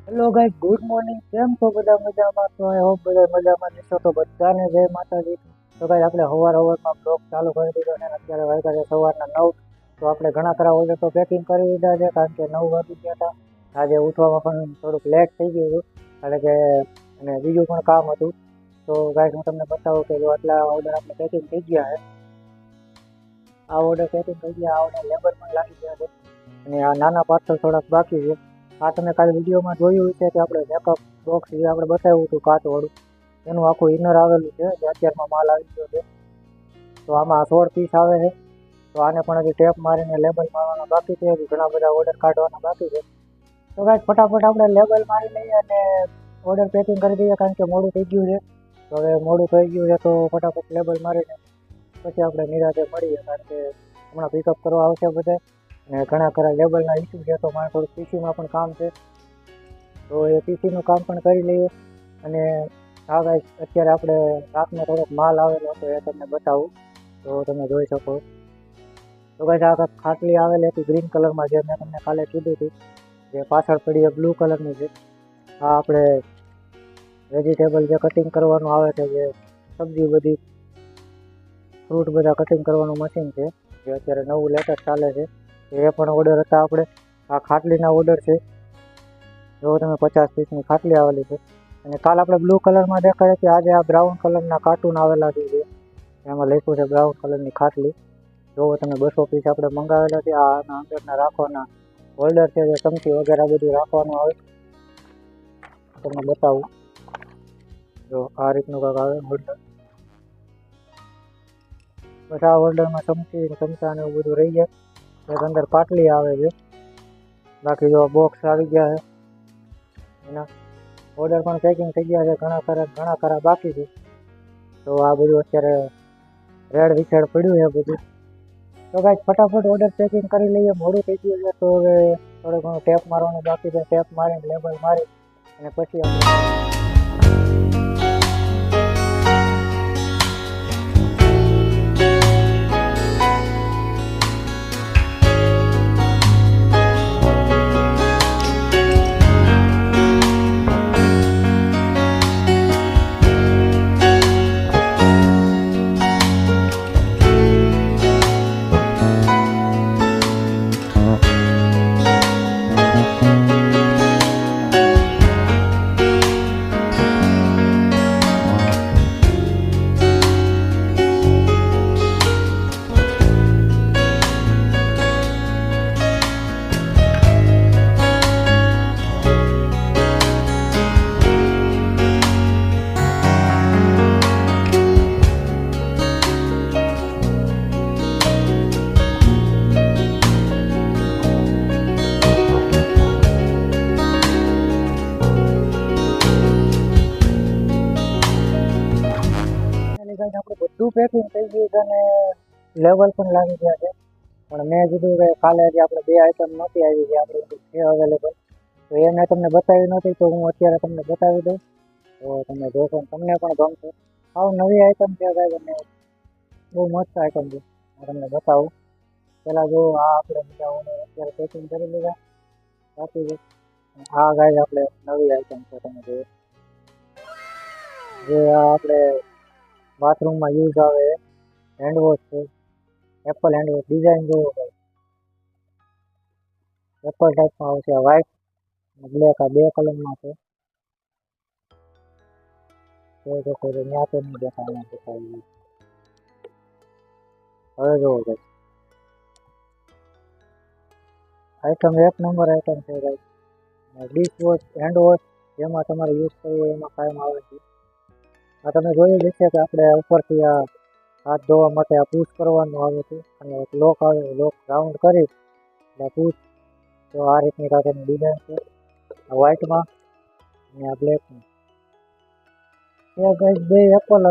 Hello guys, good morning. કેમ છો બધા? મજામાં? તો આઈ હોપ બધા મજામાં જશો. તો બધાને જય માતાજી. તો ગાઈસ, આપણે સવારમાં બ્લોગ ચાલુ કરી દીધો છે અને અત્યારે વાગ્યા છે સવારના 9. તો આપણે ઘણા ખરા ઓર્ડર તો પેકિંગ કરી દીધા છે કારણ કે 9 વાગી ગયા હતા. આજે ઉઠવામાં પણ થોડુંક લેટ થઈ ગયું હતું કારણ કે અને બીજું પણ કામ હતું. તો ગાઈસ, હું તમને બતાવું કે જો આટલા ઓર્ડર આપણે પેકિંગ થઈ ગયા છે. આ ઓર્ડર પેકિંગ થઈ ગયા, આ ઓર્ડર લેબર પણ લાગી ગયા છે અને આ નાના પાર્સલ થોડાક બાકી છે. આ તમે કાલે વિડીયોમાં જોયું છે કે આપણે મેકઅપ બોક્સ જે આપણે બતાવ્યું હતું કાચવાળું, એનું આખું ઇનર આવેલું છે જે અત્યારમાં માલ આવી ગયો છે. તો આમાં 16 પીસ આવે છે. તો આને પણ હજી ટેપ મારીને લેબલ મારવાના બાકી છે, હજી ઘણા બધા ઓર્ડર કાઢવાના બાકી છે. તો ગાઈસ, ફટાફટ આપણે લેબલ મારી લઈએ અને ઓર્ડર પેકિંગ કરી દઈએ કારણ કે મોડું થઈ ગયું છે. તો હવે મોડું થઈ ગયું છે તો ફટાફટ લેબલ મારીને પછી આપણે નિરાંતે મળીએ કારણ કે હમણાં પિકઅપ કરવા આવશે બધા અને ઘણા ખરા લેબલના ઇસ્યુ છે. તો મારે થોડુંક પીસીમાં પણ કામ છે, તો એ પીસીનું કામ પણ કરી લઈએ. અને આ ગાઈસ, અત્યારે આપણે રાતનો થોડોક માલ આવેલો હતો એ તમને બતાવું તો તમે જોઈ શકો. તો ગાઈસ, આ ખાટલી આવેલી હતી ગ્રીન કલરમાં જે મેં તમને કાલે કીધું હતું, જે પાછળ પડી એ બ્લુ કલરની છે. આ આપણે વેજીટેબલ જે કટિંગ કરવાનું આવે છે, જે સબ્જી બધી ફ્રૂટ બધા કટિંગ કરવાનું મશીન છે જે અત્યારે નવું લેટેસ્ટ ચાલે છે. એ પણ ઓર્ડર હતા આપણે. આ ખાટલીના ઓર્ડર છે. જો તમે 50 પીસની ખાટલી આવેલી છે. અને કાલ આપણે બ્લુ કલરમાં દેખાડે છે, આજે આ બ્રાઉન કલરના કાર્ટૂન આવેલા છે એમાં લખ્યું છે બ્રાઉન કલરની ખાટલી. જો તમે 200 પીસ આપણે મંગાવેલા છે. આના અંદરના રાખવાના હોલ્ડર છે, જે ચમચી વગેરે બધું રાખવાનું આવે. તમને બતાવું, જો આ રીતનું કાંક આવે હોલ્ડર. બસ આ હોલ્ડરમાં ચમચી ચમચા ને એવું બધું રહી જાય. એક અંદર પાટલી આવે છે. બાકી જો બોક્સ આવી ગયા છે, એના ઓર્ડર પણ પેકિંગ થઈ ગયા છે. ઘણા ખરા બાકી છે. તો આ બધું અત્યારે રેડ વિછેડ પડ્યું છે બધું. તો ગાઈસ, ફટાફટ ઓર્ડર પેકિંગ કરી લઈએ, મોડું થઈ ગયું છે. તો હવે થોડું ઘણું ટેપ મારવાનું બાકી છે, ટેપ મારીને લેબલ મારી અને પછી આપણે આપણું બધું પેકિંગ થઈ ગયું છે અને લેવલ પણ લાગી ગયા છે. પણ મેં કીધું કે કાલે હજી આપણે 2 આઈટમ નહોતી આવી જે આપણે છે અવેલેબલ, તો એ મેં તમને બતાવી નહોતી. તો હું અત્યારે તમને બતાવી દઉં તો તમે જોશો તમને પણ ગમશે. આવ નવી આઈટમ છે ભાઈ, અને બહુ મસ્ત આઈટમ છે. હું તમને બતાવું. પહેલાં જો આ આપણે બધા ઓર્ડર અત્યારે પેકિંગ કરી લીધા બાકી છે. આ ગાઈઝ આપણે નવી આઈટમ છે. તમે જોયો જે આ આપણે બાથરૂમમાં યુઝ આવે હેન્ડવોશ છે. એપલ હેન્ડવોશ ડિઝાઇન જોવો ભાઈ, એપલ ટાઈપમાં આવશે. આ વ્હાઇટ બ્લેક આ 2 કલરમાં છે. જોઈ શકો છો, ત્યાં તો નહીં દેખાય, અહીંયા દેખાય. હવે જોવો ભાઈ, આઈટમ એક નંબર આઈટમ છે ભાઈ. ડિશ વોશ હેન્ડવોશ જેમાં તમારે યુઝ કરવું હોય એમાં કાયમ આવે છે. આ તમે જોયું જ છે કે આપણે ઉપરથી આ હાથ ધોવા માટે આ પુશ કરવાનું આવે છે અને એક લોક આવે, લોક રાઉન્ડ કરી એટલે પુશ. તો આ રીતની કાંઈક ડિઝાઇન છે આ વ્હાઇટમાં અને આ બ્લેકમાં. એ ગાઈસ બે એપલ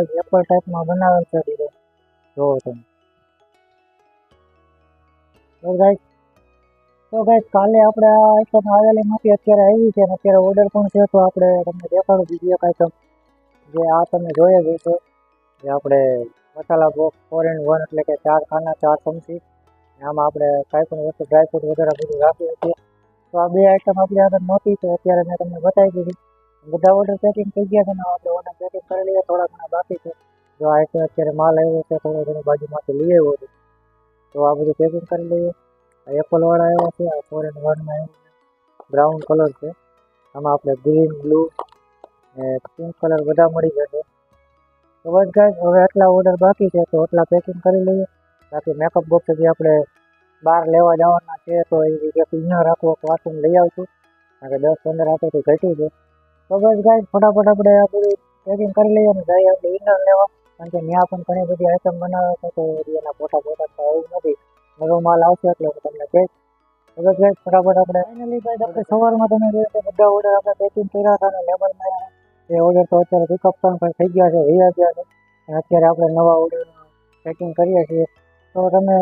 ટાઈપમાં બનાવેલ છે ડિઝાઇન, જોવો તમે. તો ગાઈસ કાલે આપણે આ આઈટમ આવેલી નથી, અત્યારે આવી છે અને અત્યારે ઓર્ડર પણ છે. તો આપણે તમને દેખાડું બીજી એક આઈટમ જે આ તમે જોઈએ જ હશો, જે આપણે મસાલા બોક્સ 4 in 1 એટલે કે 4 ખાના 4 ચમચી. આમાં આપણે કાંઈ પણ વસ્તુ ડ્રાયફ્રૂટ વગેરે બધું રાખી શકીએ. તો આ બે આઈટમ આપણી આગળ નહોતી તો અત્યારે મેં તમને બતાવી દીધી. બધા ઓર્ડર પેકિંગ થઈ ગયા છે ને આપણે ઓર્ડર પેકિંગ કરી લઈએ. થોડા ઘણા બાકી છે. જો આ અત્યારે માલ આવ્યો છે થોડો ઘણો બાજુમાંથી લઈ આવ્યો છે. તો આ બધું પેકિંગ કરી લઈએ. આ એપલ વાળા આવ્યા છે. આ 4-in-1 માં બ્રાઉન કલર છે. આમાં આપણે ગ્રીન, બ્લુ ને પિંક કલર બધા મળી જશે. તો બસ ગાઈસ હવે આટલા ઓર્ડર બાકી છે તો આટલા પેકિંગ કરી લઈએ. બાકી મેકઅપ બોક્સ જે આપણે બહાર લેવા જવાના છે તો એ રીતે ઇનર રાખવો વાસણ લઈ આવશું. કારણ કે 10-15 આપેથી ઘટ્યું છે. તો બસ ગાઈસ ફટાફટ આપણે આ બધું પેકિંગ કરી લઈએ અને જઈએ આપણે ઇનર લેવા. કારણ કે ત્યાં પણ ઘણી બધી આઈટમ બનાવે છે તો એના ફોટા એવું નથી. નવો માલ આવશે એટલે હું તમને કહીશ. તો બસ ગાઈસ ફટાફટ આપણે ફાઇનલી ગાઈસ આપણે સવારમાં તમે જોયું કે બધા ઓર્ડર આપણે પેકિંગ કર્યા હતા અને લેબલ માર્યા. એ ઓર્ડર તો અત્યારે પિકઅપ પણ થઈ ગયા છે, વૈયા ગયા છે. અને અત્યારે આપણે નવા ઓર્ડર પેકિંગ કરીએ છીએ. તો તમે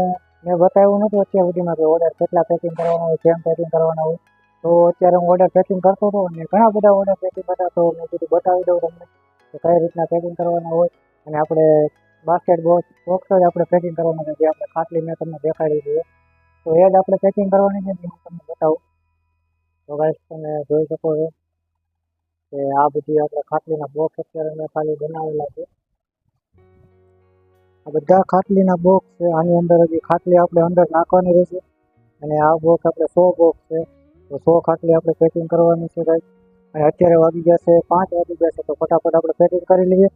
મેં બતાવ્યું નથી અત્યાર સુધીમાં કે ઓર્ડર કેટલા પેકિંગ કરવાના હોય, કેમ પેકિંગ કરવાના હોય. તો અત્યારે હું ઓર્ડર પેકિંગ કરતો હતો અને ઘણા બધા ઓર્ડર પેકિંગ હતા તો મેં કીધું બતાવી દઉં તમને કે કઈ રીતના પેકિંગ કરવાના હોય. અને આપણે બાસ્કેટ બોક્સ જ આપણે પેકિંગ કરવાના છે જે આપણે ખાટલી મેં તમને દેખાડી છે. તો એ જ આપણે પેકિંગ કરવાની છે હું તમને બતાવું. તો ગાઈસ તમે જોઈ શકો છો કે આ બધી આપણે ખાટલીના બોક્સ અત્યારે મેં ખાલી બનાવેલા છે. આ બધા ખાટલીના બોક્સ છે. આની અંદર હજી ખાટલી આપણે અંદર નાખવાની રહેશે. અને આ બોક્સ આપણે 100 બોક્સ છે તો 100 ખાટલી આપણે પેકિંગ કરવાની છે ગાઈસ. અને અત્યારે વાગી જશે 5 વાગી જશે તો ફટાફટ આપણે પેકિંગ કરી લઈએ.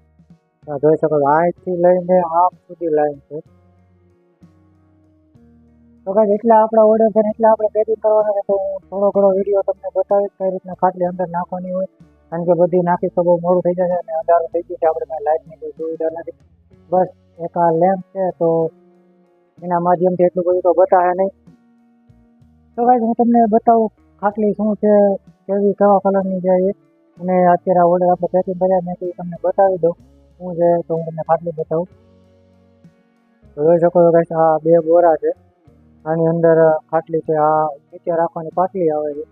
જોઈ શકો છો અહીંથી લઈને આમ સુધી લાઈન છે. તો ગાઈસ એટલા આપણા ઓર્ડર છે ને એટલા આપણે પેકિંગ કરવાના છે. તો હું થોડો ઘણો વિડીયો તમને બતાવીશ કઈ રીતના ખાટલી અંદર નાખવાની હોય. કારણ કે બધી નાખી તો બહુ મોડું થઈ જશે અને અંધારું થઈ ગયું છે. આપણે કાંઈ લાઇટની કોઈ સુવિધા નથી. બસ એક આ લેમ્પ છે તો એના માધ્યમથી એટલું બધું તો બતાવે નહીં. તો ગાઈસ હું તમને બતાવું ખાટલી શું છે, કેવા કલરની છે એ. અને અત્યારે ઓર્ડર આપણે પેકિંગ કર્યા મેં તમને બતાવી દઉં શું છે. તો હું તમને ખાટલી બતાવું. તો જોઈ શકો છો ગાઈસ આ 2 બોરા છે. આની અંદર ખાટલી છે. આ નીચે રાખવાની પાટલી આવે છે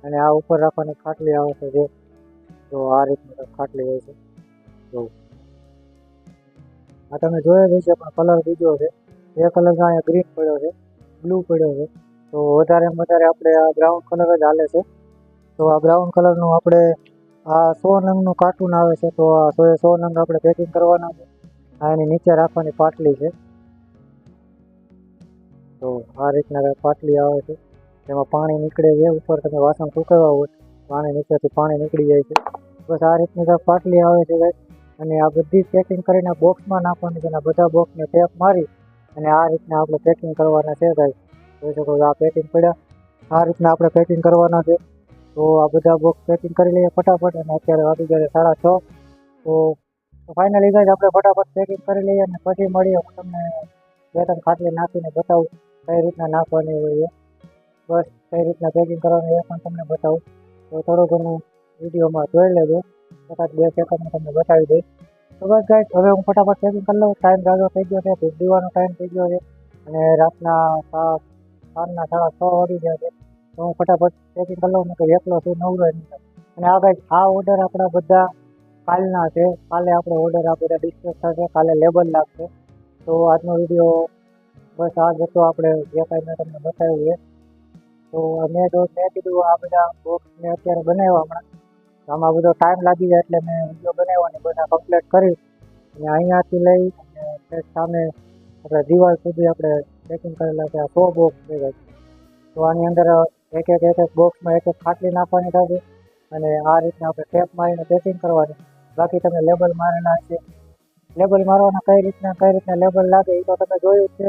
અને આ ઉપર રાખવાની ખાટલી આવે છે. જે તો આ રીતની ખાટલી હોય છે. તો આ તમે જોઈ જ હશે પણ કલર બીજો છે. એ કલર અહીંયા ગ્રીન પડ્યો છે, બ્લુ પડ્યો છે. તો વધારેમાં વધારે આપણે આ બ્રાઉન કલર જ હાલે છે. તો આ બ્રાઉન કલરનું આપણે આ 100 નંગનું કાર્ટૂન આવે છે. તો આ 100 નંગ આપણે પેકિંગ કરવાના છે. આ એની નીચે રાખવાની પાટલી છે. તો આ રીતના પાટલી આવે છે. તેમાં પાણી નીકળે છે. ઉપર તમે વાસણ સુકવવા હોય પાણી નીચેથી પાણી નીકળી જાય છે. બસ આ રીતની પાટલી આવે છે ગાઈસ. અને આ બધી પેકિંગ કરીને બોક્સમાં નાખવાની છે. અને બધા બોક્સને ટેપ મારી અને આ રીતના આપણે પેકિંગ કરવાના છે ગાઈસ. જોઈ શકો છો આ પેકિંગ પડ્યા. આ રીતના આપણે પેકિંગ કરવાના છે. તો આ બધા બોક્સ પેકિંગ કરી લઈએ ફટાફટ. અને અત્યારે વાગી ગયા 6:30. તો ફાઇનલી ગાઈસ આપણે ફટાફટ પેકિંગ કરી લઈએ અને પછી મળીએ. હું તમને 2-3 ખાટલી નાખીને બતાવું કઈ રીતના નાખવાની હોય એ. બસ કઈ રીતના પેકિંગ કરવાનું એ પણ તમને બતાવું. તો થોડું ઘણું વિડીયોમાં જોઈ લેજો. 2 સેકન્ડમાં તમને બતાવી દઈશ. તો બસ ગાઈસ હવે હું ફટાફટ પેકિંગ કરી લઉં. ટાઈમ જાજો થઈ ગયો છે, ધૂપ દીવાનો ટાઈમ થઈ ગયો છે અને રાતના સાંજના 6:30 વાગી ગયા છે. તો હું ફટાફટ પેકિંગ કરી લઉં. કે એકલો છું નવરો નહીં. અને આ ગાઈસ આ ઓર્ડર આપણા બધા કાલના છે. કાલે આપણે ઓર્ડર આ બધા ડિસ્પેચ થશે. કાલે લેબલ લાગશે. તો આજનો વિડીયો બસ આ જ હતો. આપણે જે કાંઈ મેં તમને બતાવ્યું એ. તો મેં કીધું આ બધા બોક્સ મેં અત્યારે બનાવ્યા હમણાં. આમાં બધો ટાઈમ લાગી જાય એટલે મેં વિડીયો બનાવવાની બધા કમ્પ્લીટ કરી અને અહીંયાથી લઈ અને સામે આપણે દિવાલ સુધી આપણે પેકિંગ કરેલા છે. આ 100 બોક્સ છે ગાઈસ. તો આની અંદર એક બોક્સમાં એક ખાટલી નાખવાની થશે અને આ રીતના આપણે ટેપ મારીને પેકિંગ કરવાની. બાકી તમે લેબલ મારેલા છે. લેબલ મારવાના કઈ રીતના લેબલ લાગે એ તો તમે જોયું જ છે.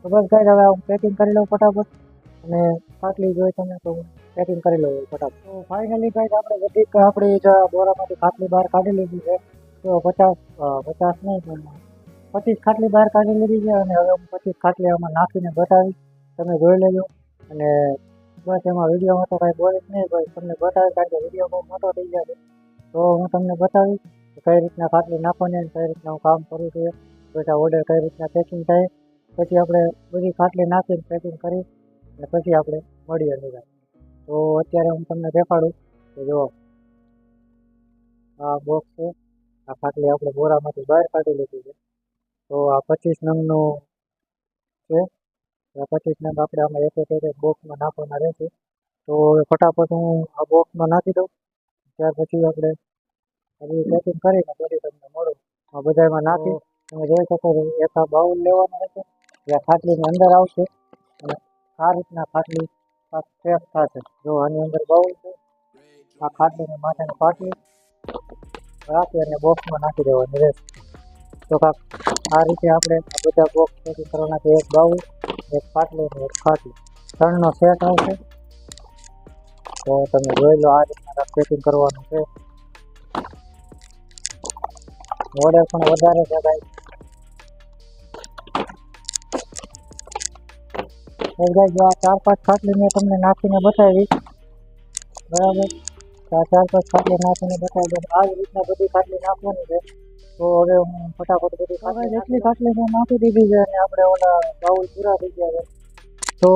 તો બસ ગાઈસ હવે હું પેકિંગ કરી લઉં ફટાફટ. અને ખાટલી જોઈ તમે તો પેકિંગ કરી લઉં ફટાફટ. તો ફાઇનલી ગાઈસ આપણે બધી આપણી જ બોરામાંથી ખાટલી બહાર કાઢી લીધી છે. તો 50 નહીં પણ 25 ખાટલી બહાર કાઢી લીધી છે. અને હવે હું 25 ખાટલી આમાં નાખીને બતાવીશ. તમે જોઈ લેજો. અને બસ એમાં વિડીયોમાં તો કાંઈ બોલીશ નહીં ભાઈ. તમને બતાવીશ કારણ કે વિડીયો બહુ મોટો થઈ જશે. તો હું તમને બતાવીશ કઈ રીતના ખાટલી નાખવાની અને કઈ રીતના હું કામ કરું છું. બધા ઓર્ડર કઈ રીતના પેકિંગ થાય પછી આપણે બધી ખાટલી નાખીને પેકિંગ કરી અને પછી આપણે મળીએ બધા. તો અત્યારે હું તમને દેખાડું કે જો આ બોક્સ છે. આ ખાટલી આપણે બોરામાંથી બહાર કાઢી લીધી છે. તો આ 25 નંગનું છે. આ 25 નંગ આપણે આમાં એક બોક્સમાં નાખવાના રહેશે. તો હવે ફટાફટ હું આ બોક્સમાં નાખી દઉં. ત્યાર પછી આપણે હજી પેકિંગ કરીને પછી તમને મળું. આ બધામાં નાખી તમે જોઈ શકો છો. એક આ બાઉલ લેવાનો રહેશે જે ખાટલીની અંદર આવશે અને આ રીતના ખાટલી પેક થશે. જો આની અંદર બાઉલ છે, આ ખાટલીની માથાની પાટલી રાખી અને બોક્સમાં નાખી દેવાની રહેશે. તો આ રીતે આપણે આ બધા બોક્સ પેકિંગ કરવાના છે. એક બાઉલ, એક પાટલી અને એક ખાટલી, 3નો સેટ આવશે. તો તમે જોઈ લો આ રીતના પેકિંગ કરવાનું છે. ઓર્ડર પણ વધારે છે ભાઈ. જો આ 4-5 ખાટલી મેં તમને નાખીને બતાવી, બરાબર. આ 4-5 ખાટલી નાખીને બતાવી. આ જ રીતના બધી ખાટલી નાખવાની છે. તો હવે હું ફટાફટ બધી ખાટલી જેટલી ખાટલી મેં નાખી દીધી છે અને આપણે ઓલા બાઉલ પૂરા થઈ ગયા છે. તો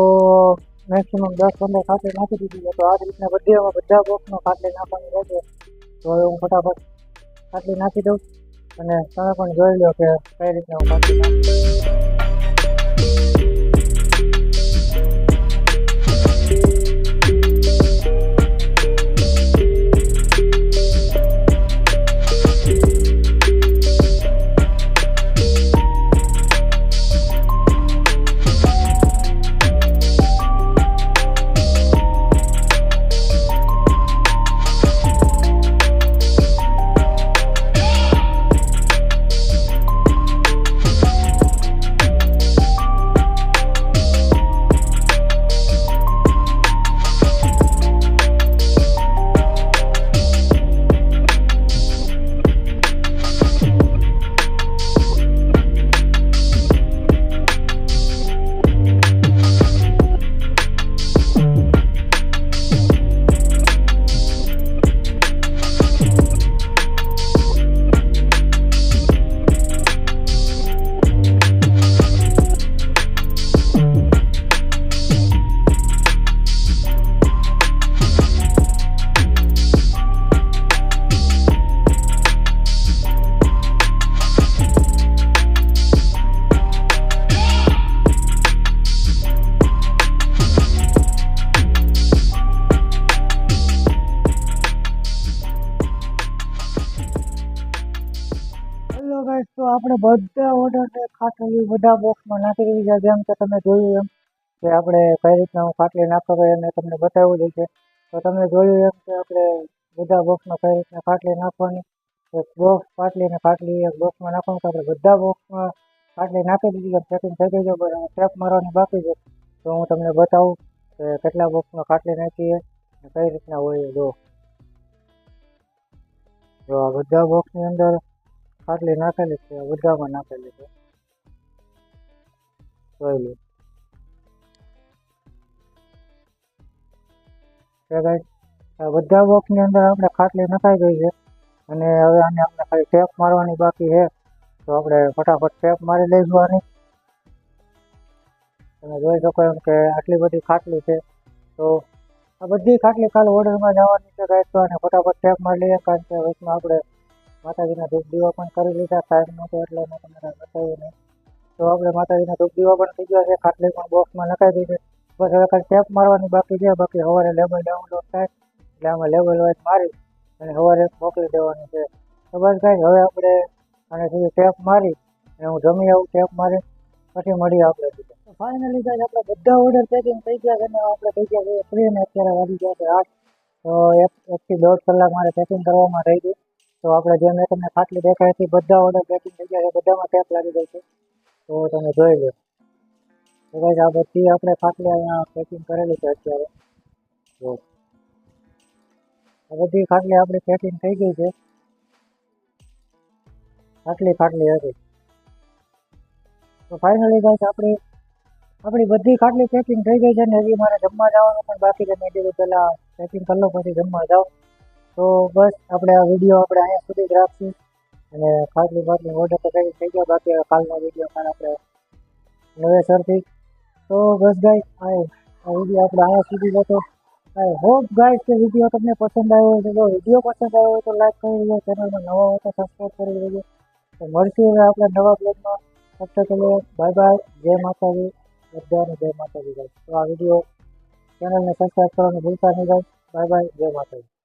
મેક્સિમમ 10-15 ખાટલી નાખી દીધી છે. તો આ જ રીતના બધા બોક્સમાં ખાટલી નાખવાની રહેશે. તો હવે હું ફટાફટ ખાટલી નાખી દઉં અને તમે પણ જોઈ લો કે કઈ રીતના હું ખાટલી નાખી દઉં. તો આપણે બધા ઓર્ડર ને ખાટલી બધા બોક્સમાં નાખી દીધી છે. જેમ કે તમે જોયું એમ કે આપણે કઈ રીતના હું ખાટલી નાખતો હોય મેં તમને બતાવ્યું જ છે. તો તમે જોયું એમ કે આપણે બધા બોક્સમાં કઈ રીતના ખાટલી નાખવાની, એક બોક્સ પાટલી અને ખાટલી એક બોક્સમાં નાખવાનું. તો આપણે બધા બોક્સમાં ખાટલી નાખી દીધી છે. પેકિંગ થઈ ગઈ છે, પણ ટેપ મારવાની બાકી છે. તો હું તમને બતાવું કે કેટલા બોક્સમાં ખાટલી નાખી છે અને કઈ રીતના હોય. જો આ બધા બોક્સની અંદર ખાટલી નાખેલી છે, બધામાં નાખેલી છે. જોઈ લો બધા બોક્સની અંદર આપણે ખાટલી નખાઈ ગઈ છે અને હવે આને આપણે ખાલી ટેપ મારવાની બાકી છે. તો આપણે ફટાફટ ટેપ મારી લઈશું આની. તમે જોઈ શકો એમ કે આટલી બધી ખાટલી છે. તો આ બધી ખાટલી કાલે ઓર્ડરમાં જવાની છે ગાઈસ. તો આને ફટાફટ ટેપ મારી લઈએ, કારણ કે વચમાં આપણે માતાજીના ધૂપ દીવા પણ કરી લીધા. ટાઈમ નહોતો એટલે મેં તમને બતાવ્યું નહીં. તો આપણે માતાજીના ધૂપ દીવા પણ થઈ ગયા છે, ખાટલી પણ બોક્સમાં નખાઈ દીધી. બસ હવે ખાલી ટેપ મારવાની બાકી છે. બાકી સવારે લેબલ ડાઉનલોડ થાય એટલે આમાં લેબલ વાઇઝ મારી અને સવારે મોકલી દેવાની છે. તો બસ ગાઈસ હવે આપણે આને સીધી ટેપ મારી અને હું જમી આવું. ટેપ મારી પછી મળીએ આપણે. તો ફાઇનલી ગાઈસ આપણે બધા ઓર્ડર પેકિંગ થઈ ગયા છે અને આપણે થઈ ગયા છે ફ્રી ને અત્યારે વાગી ગયા છે 8. તો 1 થી 1.5 કલાક મારે પેકિંગ કરવામાં રહી ગઈ. તો આપણે જે મેં તમને ખાટલી દેખાઈ હતી બધા ઓર્ડર પેકિંગ થઈ ગયા છે, બધામાં ટેપ લાગી ગઈ છે. તો તમે જોઈ લો. તો ગાઈસ આ બધી આપણે ખાટલી અહીંયા પેકિંગ કરેલી છે અત્યારે. જો આ બધી ખાટલી આપણી પેકિંગ થઈ ગઈ છે. આટલી ખાટલી હતી. તો ફાઇનલી ગાઈસ આપણી બધી ખાટલી પેકિંગ થઈ ગઈ છે ને હજી મારે જમવા જવાનું પણ બાકી છે. મેં કીધું પહેલાં પેકિંગ કરી લો પછી જમવા જાઓ. તો બસ આપણે આ વિડીયો આપણે અહીંયા સુધી જ રાખશું અને ખાટલી ઓર્ડર તો થઈ ગયા. બાકી કાલનો વિડીયો કાલ આપણે નવેસરથી. તો બસ ગાઈસ આ વિડીયો આપણે અહીંયા સુધી જતો. આઈ હોપ ગાઈસ કે વિડીયો તમને પસંદ આવ્યો હોય. જો વિડીયો પસંદ આવ્યો હોય તો લાઈક કરી દેજો, ચેનલમાં નવા હોય તો સબસ્ક્રાઈબ કરી દેજો. તો મળશું હવે આપણે નવા બ્લોગમાં. તબ તક બાય બાય. જય માતાજી, બધાને જય માતાજી ગાઈસ. તો આ વિડીયો ચેનલને સબસ્ક્રાઈબ કરવાનું ભૂલતા નહીં જાઓ. બાય બાય, જય માતાજી.